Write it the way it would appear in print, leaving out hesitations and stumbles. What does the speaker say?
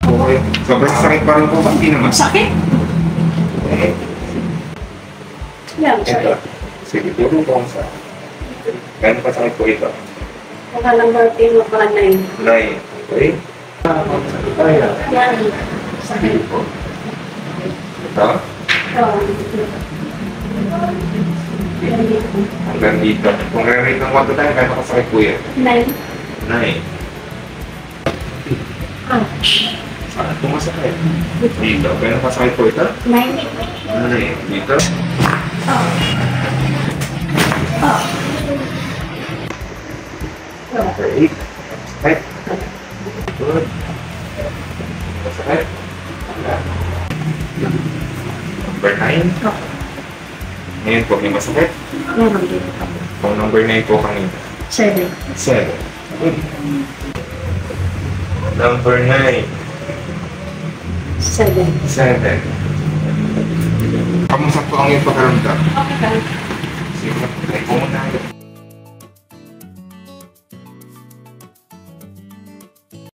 Okay. Sobrang sakit pa rin po. Hindi naman. Sakit? Okay. Yan, Ito. sakit. Sige, puro po sa... Gano'n pa sakit po ito? Baka number 10 o baka 9. 9. Okay. Yan. Sakit po. Ito. Hanggang dito. Kung re-rate ng 1 to 10, gano'n kasakit po yan? 9. 9. Ouch. Saan ito masakit? Dito. Gano'n kasakit po ito? 9. 9. Dito. Okay. Sakit. Good. Masakit. Number 9. Ngayon po, may masakit. Meron dito pa. Kung number 9 po kanina. 7. 7. Number 9. 7. 7. Kamusta po ang iyong pagkaramdam? Okay ka. Sige, try po muna.